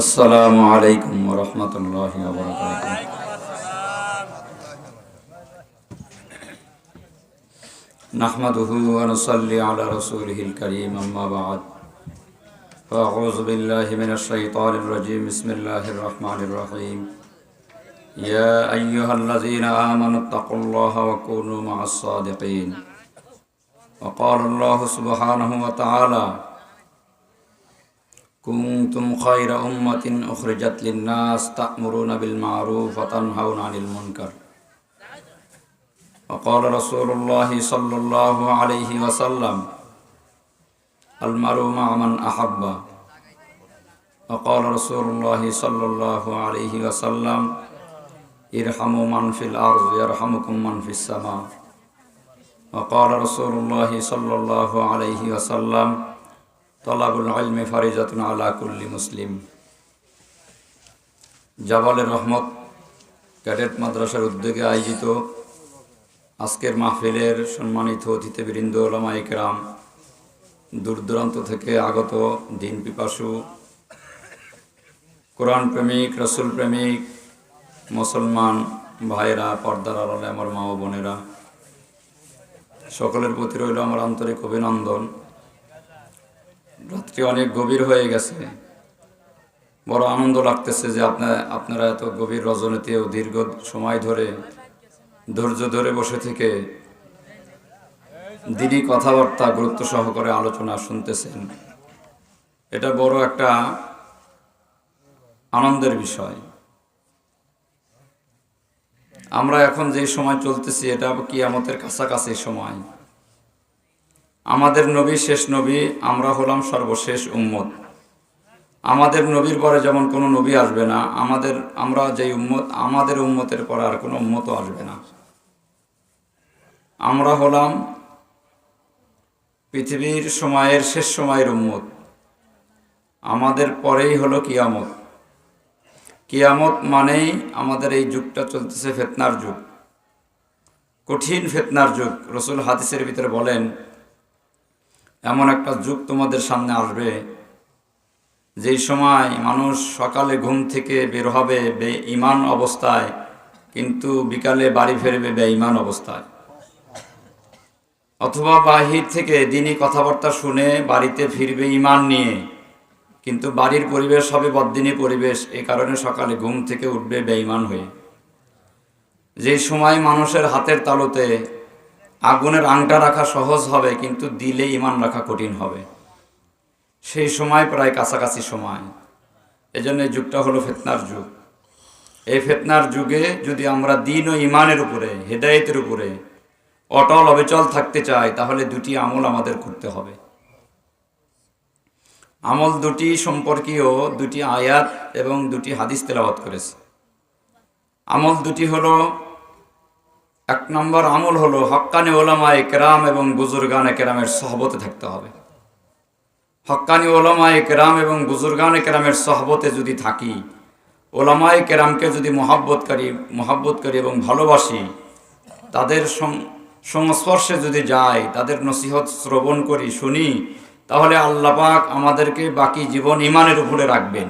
আসসালামু আলাইকুম ওয়া রাহমাতুল্লাহি ওয়া বারাকাতুহু। নাহমাদুহু ওয়া নুসাল্লি আলা রাসূলিহিল কারীম, আম্মা বা'দ। ফাআউযু বিল্লাহি মিনাশ শাইতানির রাজীম। বিসমিল্লাহির রাহমানির রাহিম। ইয়া আইয়ুহাল্লাযীনা আমানুত্তাকুল্লাহা ওয়া কুনু মা'আস সাদিকিন। ওয়া ক্বালা আল্লাহু সুবহানাহু ওয়া তাআলা: কুনতুম খায়রা উম্মাতিন উখরিজাত লিন-নাস তা'মুরুনা বিল মা'রুফ ওয়া তানহাউনা আনিল মুনকার। ওয়া ক্বালা রাসূলুল্লাহি সাল্লাল্লাহু আলাইহি ওয়াসাল্লাম: আল মারু মা'a মান আহাব্বা। ওয়া ক্বালা রাসূলুল্লাহি সাল্লাল্লাহু আলাইহি ওয়াসাল্লাম: ইরহামু মান ফিল আরদি ইয়ারহামুকুম মান ফিস সামা। ওয়া ক্বালা রাসূলুল্লাহি সাল্লাল্লাহু আলাইহি ওয়াসাল্লাম: তলাবুল ইলমি ফারিজাতুন আলা কুল্লি মুসলিম। জাবালে রহমত ক্যাডেট মাদ্রাসার উদ্যোগে আয়োজিত আজকের মাহফিলের সম্মানিত অতিথিবৃন্দ, উলামায়ে কেরাম, দূর দূরান্ত থেকে আগত দিন পিপাসু, কোরআন প্রেমিক, রসুল প্রেমিক মুসলমান ভাইরা, পর্দার আড়ালে আমার মা ও বোনেরা, সকলের প্রতি রইল আমার আন্তরিক অভিনন্দন। রাত্রি অনেক গভীর হয়ে গেছে, বড় আনন্দ লাগতেছে যে আপনারা এত গভীর রজনীতেও দীর্ঘ সময় ধরে ধৈর্য ধরে বসে থেকে দিনই কথাবার্তা গুরুত্ব সহকারে আলোচনা শুনতেছেন। এটা বড় একটা আনন্দের বিষয়। আমরা এখন যে সময় চলতেছি এটা কিয়ামতের কাছাকাছি সময়। আমাদের নবী শেষ নবী, আমরা হলাম সর্বশেষ উম্মত। আমাদের নবীর পরে যেমন কোনো নবী আসবে না, আমরা যেই উম্মত, আমাদের উম্মতের পরে আর কোনো উম্মতও আসবে না। আমরা হলাম পৃথিবীর সময়ের শেষ সময়ের উম্মত। আমাদের পরেই হলো কিয়ামত। কিয়ামত মানেই আমাদের এই যুগটা চলতেছে ফিতনার যুগ, কঠিন ফিতনার যুগ। রসুল হাদিসের ভিতরে বলেন, এমন একটা যুগ তোমাদের সামনে আসবে যেই সময় মানুষ সকালে ঘুম থেকে বের হবে বেঈমান অবস্থায়, কিন্তু বিকালে বাড়ি ফিরবে বেঈমান অবস্থায়। অথবা বাহির থেকে দিনই কথাবার্তা শুনে বাড়িতে ফিরবে ঈমান নিয়ে, কিন্তু বাড়ির পরিবেশ হবে বদ্দিনী পরিবেশ, এই কারণে সকালে ঘুম থেকে উঠবে বেঈমান হয়ে। যেই সময় মানুষের হাতের তালুতে আগুনের আংটা রাখা সহজ হবে, কিন্তু দিলে ঈমান রাখা কঠিন হবে, সেই সময় প্রায় কাছাকাছি সময়। এজন্য এই যুগটা হলো ফিতনার যুগ। এই ফিতনার যুগে যদি আমরা দ্বীন ও ঈমানের উপরে, হেদায়েতের উপরে অটল অবিচল থাকতে চাই, তাহলে দুটি আমল আমাদের করতে হবে। আমল দুটি সম্পর্কীয় দুটি আয়াত এবং দুটি হাদিস তেলাওয়াত করেছি। আমল দুটি হলো, এক নম্বর আমল হলো হক্কানি ওলামায়ে কেরাম এবং বুজুর্গানে কেরামের সহবতে থাকতে হবে। হক্কানি ওলামায়ে কেরাম এবং বুজুর্গানে কেরামের সহবতে যদি থাকি, ওলামায়ে কেরামকে যদি মহব্বত করি এবং ভালোবাসি, তাদের সংস্পর্শে যদি যাই, তাদের নসিহত শ্রবণ করি, শুনি, তাহলে আল্লাহ পাক আমাদেরকে বাকি জীবন ঈমানের উপরে রাখবেন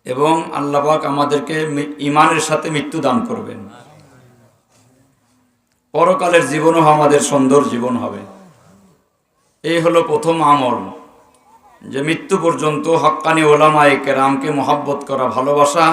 এবং আল্লাহ পাক আমাদেরকে ঈমানের সাথে মৃত্যু দান করবেন। পরকালের জীবনও আমাদের সুন্দর জীবন হবে। এই হলো প্রথম আমল, যে মৃত্যু পর্যন্ত হক্কানি ওলামায়ে কেরামকে মহব্বত করা, ভালোবাসা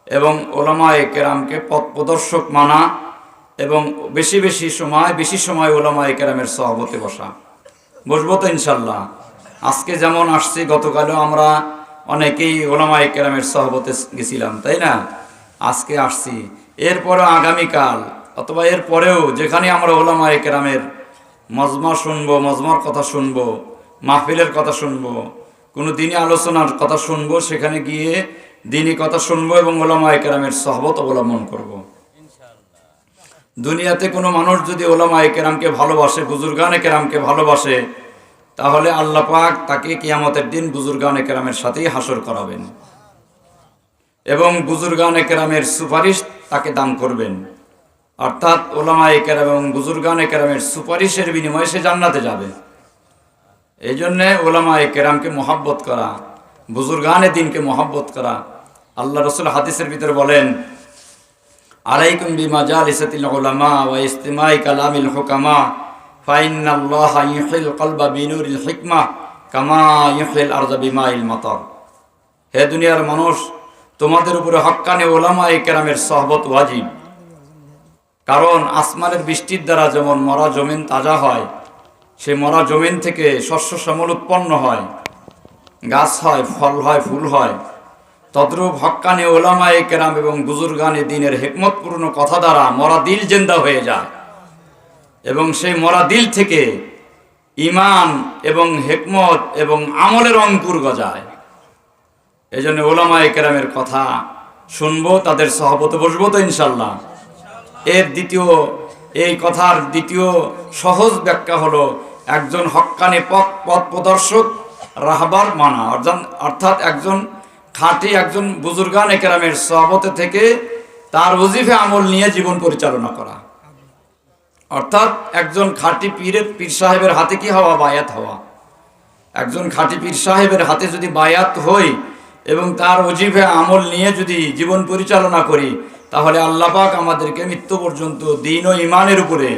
এবং ওলামায়ে কেরামকে পথ প্রদর্শক মানা এবং বেশি সময় ওলামায়ে কেরামের সহবতে বসবো তো ইনশাল্লাহ। আজকে যেমন আসছি, গতকালও আমরা অনেকেই ওলামায়ে কেরামের সহবতে গেছিলাম, তাই না? আজকে আসছি, এরপরে আগামীকাল অথবা এর পরেও যেখানে আমরা ওলামায়ে কেরামের মজমা শুনবো, মজমার কথা শুনবো, মাহফিলের কথা শুনবো, কোনো দিনই আলোচনার কথা শুনবো, সেখানে গিয়ে দিনই কথা শুনবো এবং ওলামায়ে কেরামের সহবত অবলম্বন করব। দুনিয়াতে কোনো মানুষ যদি ওলামায়ে কেরামকে ভালোবাসে, বুজুর্গানে কেরামকে ভালোবাসে, তাহলে আল্লাহ পাক তাকে কিয়ামতের দিন বুজুর্গানে কেরামের সাথেই হাসর করাবেন এবং বুজুর্গানে কেরামের সুপারিশ তাকে দান করবেন। অর্থাৎ ওলামায়ে কেরাম এবং বুজুর্গানে কেরামের সুপারিশের বিনিময়ে সে জান্নাতে যাবে। এই জন্যে ওলামায়ে কেরামকে মহব্বত করা, বুজুর্গানে দিনকে মহব্বত করা। আল্লাহ রসুল হাদিসের ভিতরে বলেন, আলাইকুম বিমাজালিসাতিল উলামা ওয়া ইস্তিমাই কালামিল হুকামা ফাইন্নাল্লাহা ইউহিল কলবা বিনুরিল হিকমা কামা ইউহিল আরযা বিমাইল মাতার। হে দুনিয়ার মানুষ, তোমাদের উপরে হক্কানে উলামায়ে কেরামের সহবত ওয়াজিব। কারণ আসমানের বৃষ্টির দ্বারা যেমন মরা জমিন তাজা হয়, সে মরা জমিন থেকে শস্য শ্যামল উৎপন্ন হয়, গাছ হয়, ফল হয়, ফুল হয়, তদ্রূপ হক্কানে ওলামায়ে কেরাম এবং বুজুর্গানে দিনের হিকমতপূর্ণ কথা দ্বারা মরা দিল জিন্দা হয়ে যায় এবং সেই মরা দিল থেকে ঈমান এবং হিকমত এবং আমলের অঙ্কুর গজায়। এই জন্য ওলামায়ে কেরামের কথা শুনবো, তাদের সহবতে বসবো তো ইনশাল্লাহ। এই কথার দ্বিতীয় সহজ ব্যাখ্যা হলো একজন হক্কানি পথ প্রদর্শক রাহবার মানা, অর্থাৎ একজন খাঁটি একজন বুজুর্গানে কেরামের সহবতে থেকে তার ওজিফে আমল নিয়ে জীবন পরিচালনা করা। অর্থাৎ একজন খাঁটি পীর সাহেবের হাতে কি হওয়া? বায়াত হওয়া। একজন খাঁটি পীর সাহেবের হাতে যদি বায়াত হই এবং তার ওজিফে আমল নিয়ে যদি জীবন পরিচালনা করি, তাহলে আল্লাহ পাক আমাদেরকে মৃত্যু পর্যন্ত দ্বীন ও ঈমানের উপরে,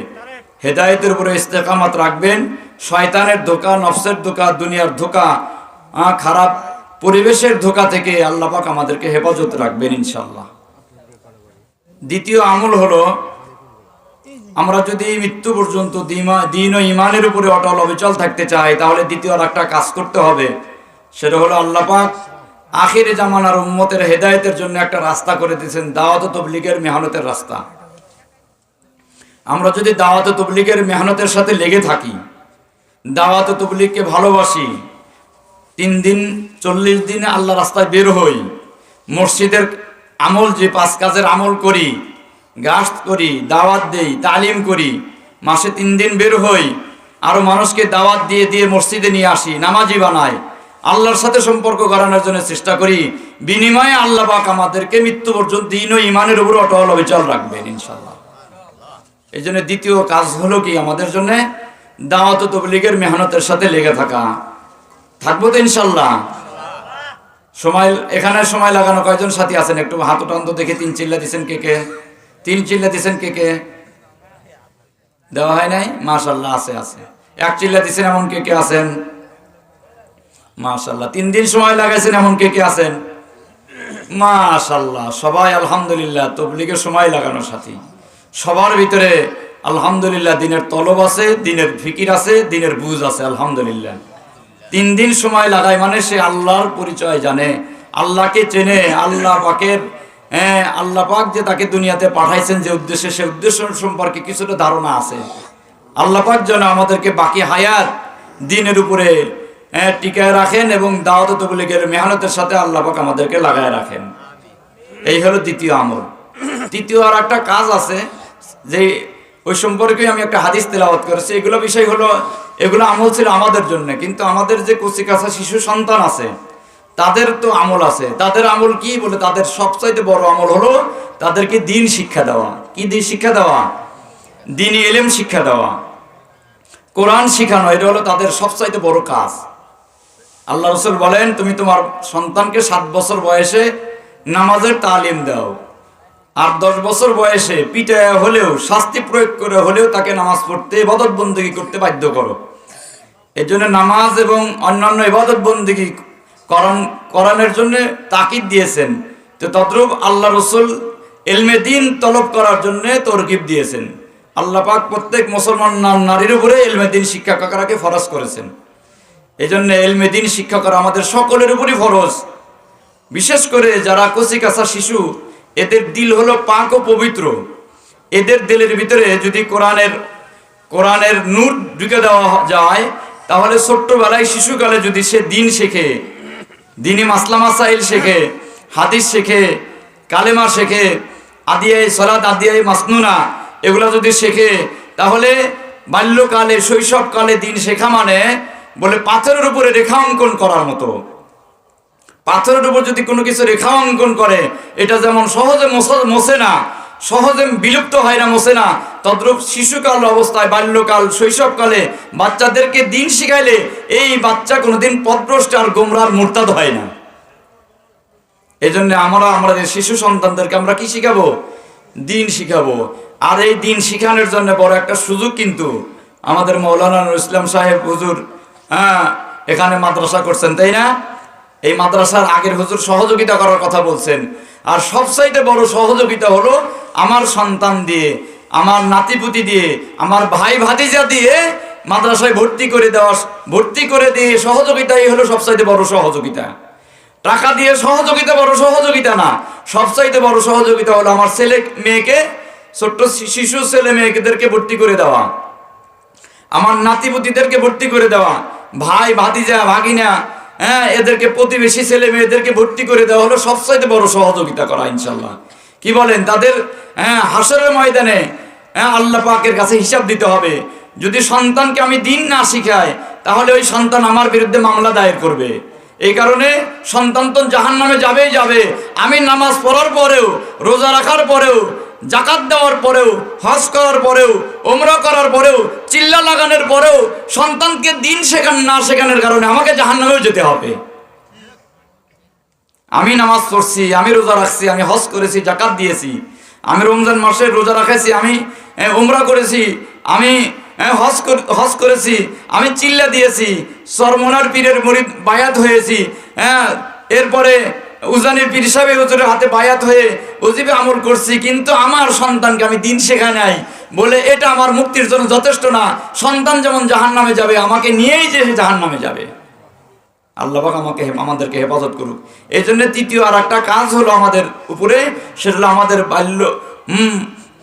হেদায়েতের উপরে ইস্তেকামাত রাখবেন। শয়তানের ধোঁকা, নফসের ধোঁকা, দুনিয়ার ধোঁকা, খারাপ পরিবেশের ধোঁকা থেকে আল্লাহ পাক আমাদেরকে হেফাজত রাখবেন ইনশাল্লাহ। দ্বিতীয় আমল হলো, আমরা যদি মৃত্যু পর্যন্ত দ্বীন ও ঈমানের উপরে অটল অবিচল থাকতে চাই, তাহলে দ্বিতীয় আর একটা কাজ করতে হবে। সেটা হলো আল্লাহ পাক আখিরে জামানার উম্মতের হেদায়েতের জন্য একটা রাস্তা করে দিয়েছেন, দাওয়াত ও তাবলীগের মেহনতের রাস্তা। আমরা যদি দাওয়াত ও তাবলীগের মেহনতের সাথে লেগে থাকি, দাওয়াত ও তাবলীগকে ভালোবাসি, 3 দিন 40 দিন আল্লাহ রাস্তায় বের হই, মসজিদের আমল যে 5 কাজের আমল করি, গাস্ত করি, দাওয়াত দেই, তালিম করি, মাসে 3 দিন বের হই, আরো মানুষকে দাওয়াত দিয়ে দিয়ে মসজিদে নিয়ে আসি, নামাজি বানাই, আল্লাহর সাথে সম্পর্ক করানোর জন্য চেষ্টা করি, বিনিময়ে আল্লাহ পাক আমাদেরকে মৃত্যু পর্যন্ত দ্বীন ও ঈমানের উপর অটল অবিচল রাখবেন ইনশাআল্লাহ। এই জন্য দ্বিতীয় কাজ হলো কি, আমাদের জন্য দাওয়াত ও তাবলীগের মেহনতের সাথে লেগে থাকা। থাকবো তো ইনশাআল্লাহ। এখানে সময় লাগানো কয়জন সাথী আছেন? একটু হাত উঠান তো দেখে। 3 চিল্লা দিচ্ছেন কে কে? 3 চিল্লা দিচ্ছেন কে কে? দেওয়া হয় নাই? মাশাআল্লাহ, আছে। 1 চিল্লা দিচ্ছেন এমন কে কে আছেন? মাশাআল্লাহ। 3 দিন সময় লাগাইছেন এমন কে কে আছেন? মাশাআল্লাহ, সবাই আলহামদুলিল্লাহ। তাবলীগের সময় লাগানোর সাথী সবার ভিতরে আলহামদুলিল্লাহ দিনের তলব আছে, দিনের ফিকির আছে, দিনের বুঝ আছে আলহামদুলিল্লাহ। 3 দিন সময় লাগায় মানে সে আল্লাহর পরিচয় জানে, আল্লাহকে চেনে, আল্লাহ পাক যে তাকে দুনিয়াতে পাঠাইছেন যে উদ্দেশ্যে, সে উদ্দেশ্য সম্পর্কে কিছুটা ধারণা আছে। আল্লাহ পাক যেন আমাদেরকে বাকি হায়াত দিনের উপরে টিকায় রাখেন এবং দাওয়াত ও তাবলীগের মেহনতের সাথে আল্লাহ পাক আমাদেরকে লাগায় রাখেন। এই হলো দ্বিতীয় আমল। তৃতীয় আর একটা কাজ আছে, যে ওই সম্পর্কে আমি একটা হাদিস তেলাওয়াত করেছি। এগুলো বিষয় হলো, এগুলো আমল ছিল আমাদের জন্য, কিন্তু আমাদের যে কচিকাঁচা শিশু সন্তান আছে তাদের তো আমল আছে। তাদের আমল কি বলে? তাদের সবচাইতে বড় আমল হলো তাদেরকে দ্বীন শিক্ষা দেওয়া। কি দ্বীন শিক্ষা দেওয়া? দ্বীনি ইলম শিক্ষা দেওয়া, কোরআন শিখানো। এটা হলো তাদের সবচাইতে বড় কাজ। আল্লাহ রাসূল বলেন, তুমি তোমার সন্তানকে 7 বছর বয়সে নামাজের তালিম দাও, আর 10 বছর বয়সে পিটায় হলেও, শাস্তি প্রয়োগ করে হলেও তাকে নামাজ পড়তে, ইবাদত বন্দেগী করতে বাধ্য করো। এর জন্য নামাজ এবং অন্যান্য ইবাদত বন্দেগী করানোর জন্য তাকিদ দিয়েছেন। তো তদ্রূপ আল্লাহ রাসূল ইলমে দ্বীন তলব করার জন্য তরগিব দিয়েছেন। আল্লাহ পাক প্রত্যেক মুসলমান নারীর উপরে ইলমে দ্বীন শিক্ষা করাকে ফরজ করেছেন। এই জন্য ইলমে দ্বীন শিক্ষা করা আমাদের সকলের উপরই ফরজ। বিশেষ করে যারা কচিকাঁচা শিশু, এদের দিল হলো পাক ও পবিত্র। এদের দিলের ভিতরে যদি কোরআনের নূর ঢুকে দেওয়া যায়, তাহলে ছোট্টবেলায় শিশুকালে যদি সে দ্বীন শেখে, দ্বীনি মাসলা মাসাইল শেখে, হাদিস শেখে, কালেমা শেখে, আদিয়াই সালাত, আদিয়াই মাসনুনা, এগুলা যদি শেখে, তাহলে বাল্যকালে, শৈশবকালে দ্বীন শেখা মানে বলে পাথরের উপরে রেখা অঙ্কন করার মতো। পাথরের উপর যদি কোনো কিছু রেখা অঙ্কন করে, এটা যেমন সহজে মোছে না, সহজে বিলুপ্ত হয় না, মোছে না, তদ্রূপ শিশুকাল অবস্থায়, বাল্যকাল, শৈশবকালে বাচ্চাদেরকে দ্বীন শিখাইলে এই বাচ্চা কোনোদিন পথভ্রষ্ট আর গোমরাহ মুরতাদ হয় না। এই জন্য আমাদের শিশু সন্তানদেরকে আমরা কি শিখাবো? দিন শিখাবো। আর এই দিন শিখানোর জন্য বড় একটা সুযোগ কিন্তু আমাদের মৌলানা নুরুল ইসলাম সাহেব হুজুর এখানে মাদ্রাসা করছেন, তাই না? এই মাদ্রাসার আগের হুজুর সহযোগিতা করার কথা বলছেন। আর সবচাইতে বড় সহযোগিতা হলো আমার সন্তান দিয়ে, আমার নাতিপুতি দিয়ে, আমার ভাই ভাতিজা দিয়ে মাদ্রাসায় ভর্তি করে দিয়ে সহযোগিতাই হলো সবচাইতে বড় সহযোগিতা। টাকা দিয়ে সহযোগিতা বড় সহযোগিতা না, সবচাইতে বড় সহযোগিতা হলো আমার ছেলে মেয়েকে, ছোট্ট শিশু ছেলে মেয়েদেরকে ভর্তি করে দেওয়া, আমার নাতিপুতিদেরকে ভর্তি করে দেওয়া, ভাই ভাতিজা ভাগিনা এদেরকে, প্রতিবেশী ছেলে মেয়েদেরকে ভর্তি করে দেওয়া হলো সবচাইতে বড় সহযোগিতা করা ইনশাল্লাহ। কি বলেন? তাদের হাসরের ময়দানে আল্লাহ পাকের কাছে হিসাব দিতে হবে। যদি সন্তানকে আমি দিন না শিখাই তাহলে ওই সন্তান আমার বিরুদ্ধে মামলা দায়ের করবে। এই কারণে সন্তান তো জাহান্নামে যাবেই যাবে। আমি নামাজ পড়ার পরেও, রোজা রাখার পরেও, জাকাত দেওয়ার পরেও, হজ করার পরেও, ওমরা করার পরেও, চিল্লা লাগানোর পরেও সন্তানকে দিন না শেখানোর কারণে আমাকে জাহান্নামেও যেতে হবে। আমি নামাজ পড়ছি, আমি রোজা রাখছি, আমি হজ করেছি, জাকাত দিয়েছি, আমি রমজান মাসে রোজা রাখাইছি, আমি ওমরা করেছি, আমি হজ করেছি, আমি চিল্লা দিয়েছি, সরমনার পীরের মুরিদ বায়াত হয়েছি, এরপরে উজানির পীর সাহেব হুজুরের হাতে বায়াত হয়ে ওজিবে আমল করছি, কিন্তু আমার সন্তানকে আমি দিন শেখাই নাই বলে এটা আমার মুক্তির জন্য যথেষ্ট না। সন্তান যেমন জাহান্নামে যাবে, আমাকে নিয়েই যে জাহান্নামে যাবে। আল্লাহ পাক আমাদেরকে হেফাজত করুক। এই জন্য তৃতীয় আর একটা কাজ হলো আমাদের উপরে, সেটা হলো আমাদের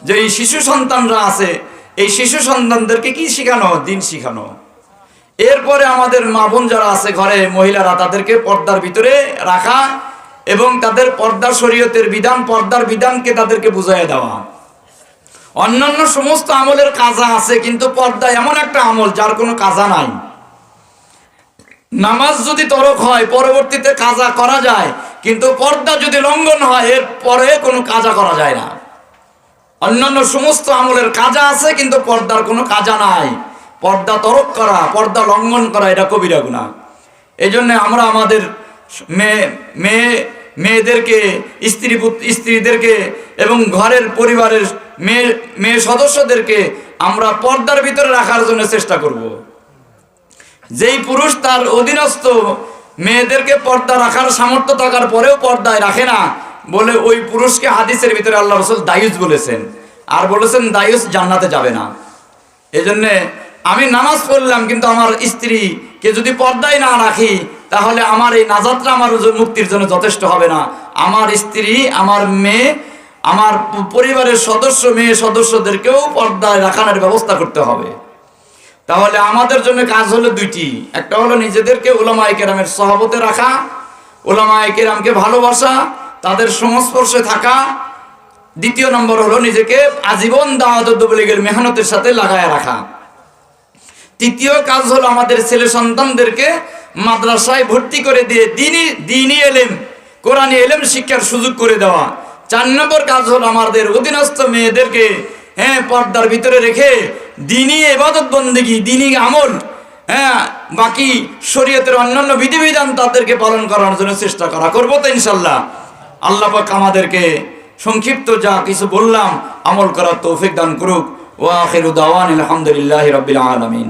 যে এই শিশু সন্তানরা আছে, এই শিশু সন্তানদেরকে কি শিখানো? দিন শিখানো। এরপরে আমাদের মা বোন যারা আছে ঘরে, মহিলারা, তাদেরকে পর্দার ভিতরে রাখা এবং তাদের পর্দা শরীয়তের বিধান, পর্দার বিধানকে তাদেরকে বুঝাইয়া দেওয়া। অন্যান্য সমস্ত আমলের কাজা আছে, কিন্তু পর্দা এমন একটা আমল যার কোনো কাজা নাই। নামাজ যদি তরক হয় পরবর্তীতে কাজা করা যায়, কিন্তু পর্দা যদি লঙ্ঘন হয় এর পরে কোনো কাজা করা যায় না। অন্যান্য সমস্ত আমলের কাজা আছে, কিন্তু পর্দার কোনো কাজা নাই। পর্দা তরক করা, পর্দা লঙ্ঘন করা, এটা কবিরা গুনাহ। এই জন্য আমরা আমাদের মেয়েদেরকে, স্ত্রীদেরকে এবং ঘরের পরিবারের মেয়ে সদস্যদেরকে আমরা পর্দার ভিতরে রাখার জন্য চেষ্টা করব। যেই পুরুষ তার অধীনস্থ মেয়েদেরকে পর্দা রাখার সামর্থ্য থাকার পরেও পর্দায় রাখে না বলে ওই পুরুষকে হাদিসের ভিতরে আল্লাহ রাসূল দায়ুস বলেছেন, আর বলেছেন দায়ুস জান্নাতে যাবে না। এজন্যে আমি নামাজ পড়লাম, কিন্তু আমার স্ত্রীকে যদি পর্দায় না রাখি তাহলে আমার এই নাজাতটা আমার মুক্তির জন্য যথেষ্ট হবে না। আমার স্ত্রী, আমার মেয়ে, আমার পরিবারের মেয়ে সদস্যদেরকেও পর্দায় রাখানোর ব্যবস্থা করতে হবে। তাহলে আমাদের জন্য কাজ হলো দুইটি। একটা হলো নিজেদেরকে উলামায়ে কেরামের সহবতে রাখা, উলামায়ে কেরামকে ভালোবাসা, তাদের সংস্পর্শে থাকা। দ্বিতীয় নম্বর হলো নিজেকে আজীবন দাওয়াত তাবলীগের মেহনতের সাথে লাগায় রাখা। তৃতীয় কাজ হলো আমাদের ছেলে সন্তানদেরকে মাদ্রাসায় ভর্তি করে দিয়ে দ্বীনি ইলম, কোরআনী ইলম শিক্ষার সুযোগ করে দেওয়া। 4 নম্বর কাজ হলো আমাদের অধীনস্থ মেয়েদেরকে পর্দার ভিতরে রেখে দ্বীনি ইবাদত বন্দেগী, দ্বীনি আমল, বাকি শরীয়তের অন্যান্য বিধিবিধান তাদেরকে পালন করার জন্য চেষ্টা করা। করবো তো ইনশাল্লাহ। আল্লাহ পাক আমাদেরকে সংক্ষিপ্ত যা কিছু বললাম আমল করার তৌফিক দান করুক। ওয়া আখিরু দাওয়ানা আলহামদুলিল্লাহি রাব্বিল আলামিন।